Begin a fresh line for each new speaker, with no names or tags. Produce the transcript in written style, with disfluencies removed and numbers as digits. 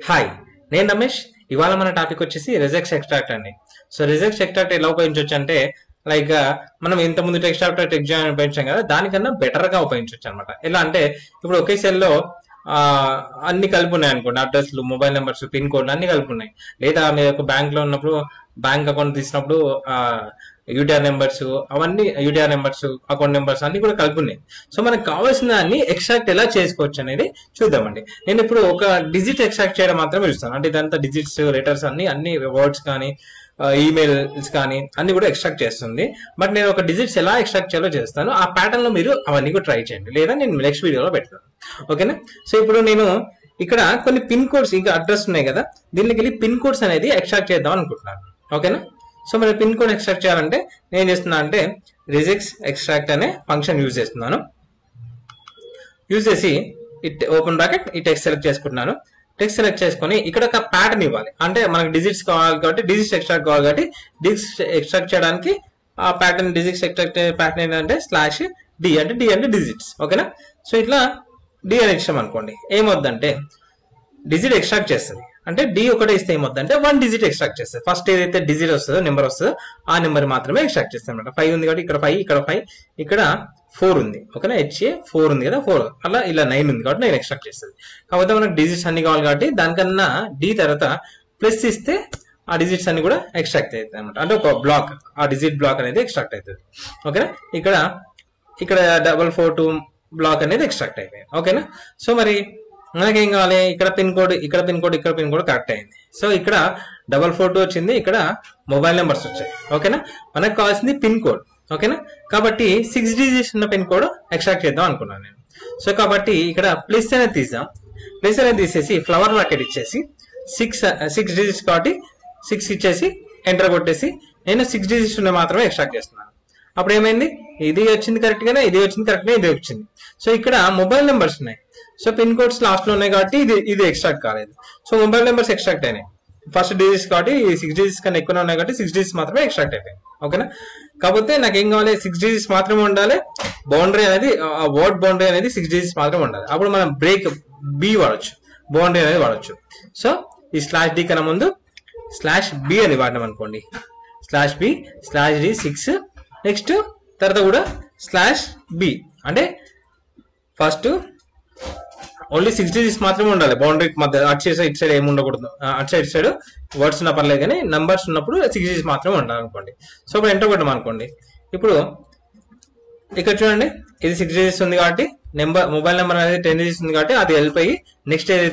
Hi, నేను రమేష్. ఇవాళ మన టాపిక్ వచ్చేసి రిజెక్ట్స్ ఎక్స్ట్రాక్ట్ అండి. సో రిజెక్ట్స్ ఎక్స్ట్రాక్ట్ ఎలా ఉపయోగించవచ్చు అంటే లైక్ మనం ఇంత ముందు టెక్స్ట్ ఆఫ్టర్ టెక్స్ట్ ఉపయోగించాం కదా, దానికన్నా బెటర్ గా ఉపయోగించవచ్చు అనమాట. ఎలా అంటే ఇప్పుడు ఒకే సెల్ లో అన్ని కలిపి ఉన్నాయి అనుకోండి, అడ్రస్లు, మొబైల్ నెంబర్స్, పిన్ కోడ్ అన్ని కలిపి ఉన్నాయి. లేదా మీరు ఒక బ్యాంక్ లో ఉన్నప్పుడు బ్యాంక్ అకౌంట్ తీసినప్పుడు యూటీఆర్ నెంబర్స్, అవన్నీ యూటీఆర్ నెంబర్స్, అకౌంట్ నెంబర్స్ అన్ని కూడా కలిపి ఉన్నాయి. సో మనకు కావాల్సిన దాన్ని ఎక్స్ట్రాక్ట్ ఎలా చేసుకోవచ్చు అనేది చూద్దామండి. నేను ఇప్పుడు ఒక డిజిట్ ఎక్స్ట్రాక్ట్ చేయడం మాత్రమే చూస్తాను. అంటే ఇదంతా డిజిట్స్, లెటర్స్ అన్ని వర్డ్స్ కానీ ఈమెయిల్స్ కానీ అన్ని కూడా ఎక్స్ట్రాక్ట్ చేస్తుంది. బట్ నేను ఒక డిజిట్స్ ఎలా ఎక్స్ట్రాక్ట్ చేయాలో చేస్తాను. ఆ ప్యాటర్న్ లో మీరు అవన్నీ కూడా ట్రై చేయండి, లేదా నేను నెక్స్ట్ వీడియోలో పెడతాను. ఓకేనా? సో ఇప్పుడు నేను ఇక్కడ కొన్ని పిన్ కోడ్స్, ఇంకా అడ్రస్ ఉన్నాయి కదా, దీనికి వెళ్ళి పిన్ కోడ్స్ అనేది ఎక్స్ట్రాక్ట్ చేద్దాం అనుకుంటున్నాను. ఓకేనా? సో మరి పిన్ కోడ్ ఎక్స్ట్రాక్ట్ చేయాలంటే నేను చేస్తున్నా అంటే రిజెక్ట్స్ ఎక్స్ట్రాక్ట్ అనే ఫంక్షన్ యూజ్ చేస్తున్నాను. యూజ్ చేసి ఓపెన్ బ్రాకెట్ ఈ టెక్స్ట్ సెలెక్ట్ చేసుకుంటున్నాను. టెక్స్ట్ సెలెక్ట్ చేసుకొని ఇక్కడ ఒక ప్యాటర్న్ ఇవ్వాలి. అంటే మనకు డిజిట్స్ కావాలి కాబట్టి డిజిట్స్ ఎక్స్ట్రాక్ట్ కావాలి కాబట్టి డిజిట్స్ ఎక్స్ట్రాక్ట్ చేయడానికి ఆ ప్యాటర్న్, డిజిట్స్ ఎక్స్ట్రాక్ట్ ప్యాటర్న్ ఏంటంటే /d అంటే డి అంటే డిజిట్స్. ఓకేనా? సో ఇట్లా డి అని ఇచ్చాం అనుకోండి, ఏమవుద్దంటే డిజిట్ ఎక్స్ట్రాక్ట్ చేస్తుంది. అంటే డి ఒకటే ఇస్తే ఏమవుద్దంటే 1 డిజిట్ ఎక్స్ట్రాక్ట్ చేస్తుంది. ఫస్ట్ ఏదైతే డిజిట్ వస్తుందో, నెంబర్ వస్తుందో ఆ నెంబర్ మాత్రమే ఎక్స్ట్రాక్ట్ చేస్తాం అనమాట. 5 ఉంది కాబట్టి ఇక్కడ 5, ఇక్కడ 5, ఇక్కడ 4 ఉంది. ఓకేనా? HA 4 ఉంది కదా, 4 అలా ఇలా 9 ఉంది కాబట్టి 9 ఎక్స్ట్రాక్ట్ చేస్తుంది. కాకపోతే మనకు డిజిట్స్ అన్ని కావాలి కాబట్టి దానికన్నా డి తర్వాత ప్లస్ ఇస్తే ఆ డిజిట్స్ అన్ని కూడా ఎక్స్ట్రాక్ట్ అవుతాయి అనమాట. అంటే ఒక బ్లాక్, ఆ డిజిట్ బ్లాక్ అనేది ఎక్స్ట్రాక్ట్ అవుతుంది. ఓకేనా? ఇక్కడ 442 బ్లాక్ అనేది ఎక్స్ట్రాక్ట్ అయిపోయింది. ఓకేనా? సో మరి మనకేం కావాలి? ఇక్కడ పిన్ కోడ్, ఇక్కడ పిన్ కోడ్, ఇక్కడ పిన్ కోడ్ కరెక్ట్ అయింది. సో ఇక్కడ 442 వచ్చింది, ఇక్కడ మొబైల్ నెంబర్స్ వచ్చాయి. ఓకేనా? మనకు కావాల్సింది పిన్ కోడ్. ఓకేనా? కాబట్టి 6 డిజిట్స్ ఉన్న పిన్ కోడ్ ఎక్స్ట్రాక్ట్ చేద్దాం అనుకున్నాను నేను. సో కాబట్టి ఇక్కడ ప్లస్ అనేది తీద్దాం. ప్లస్ అనేది తీసేసి ఫ్లవర్ బ్రాకెట్ ఇచ్చేసి 6 డిజిట్స్ కాబట్టి 6 ఇచ్చేసి ఎంటర్ కొట్టేసి నేను 6 డిజిట్స్ ఉన్న మాత్రమే ఎక్స్ట్రాక్ట్ చేస్తున్నాను. అప్పుడు ఏమైంది? ఇది వచ్చింది కరెక్ట్ గానే, ఇది వచ్చింది కరెక్ట్ గా, ఇది వచ్చింది. సో ఇక్కడ మొబైల్ నెంబర్స్ ఉన్నాయి. సో పిన్ కోడ్స్ లాస్ట్ లో ఉన్నాయి కాబట్టి ఇది ఎక్స్ట్రాక్ట్ కాలేదు. సో మొబైల్ నెంబర్స్ ఎక్స్ట్రాక్ట్ అయినాయి. ఫస్ట్ డిజిట్స్ కాబట్టి 6 డిజిట్స్ కన్నా ఎక్కువ ఉన్నాయి కాబట్టి 6 డిజిట్స్ మాత్రమే ఎక్స్ట్రాక్ట్ అయిపోయింది. ఓకేనా? కాకపోతే నాకు ఏం కావాలి? 6 డిజిట్స్ మాత్రమే ఉండాలి. బౌండరీ అనేది, వర్డ్ బౌండరీ అనేది 6 డిజిట్స్ మాత్రమే ఉండాలి. అప్పుడు మనం బ్రేక్ బి వాడచ్చు, బౌండరీ అనేది వాడచ్చు. సో ఈ /d కన్నా ముందు /b అని వాడినాం అనుకోండి. /b /d 6, నెక్స్ట్ తర్వాత కూడా /b అంటే ఫస్ట్ ఓన్లీ 6 డిజిట్స్ మాత్రమే ఉండాలి. బౌండరీ మధ్య అటు సైడ్ ఇటు సైడ్ ఏమి ఉండకూడదు. అటు సైడ్ ఇటు సైడ్ వర్డ్స్ ఉన్నా పర్లేదు కానీ నంబర్స్ ఉన్నప్పుడు 6 డిజిట్స్ మాత్రమే ఉండాలి అనుకోండి. సో ఇప్పుడు ఎంటర్ కొట్టాం అనుకోండి. ఇప్పుడు ఇక్కడ చూడండి, ఇది 6 డిజిట్స్ ఉంది కాబట్టి మొబైల్ నెంబర్ అనేది 10 డిజిట్స్ ఉంది కాబట్టి అది వెళ్ళిపోయి నెక్స్ట్ ఏదైతే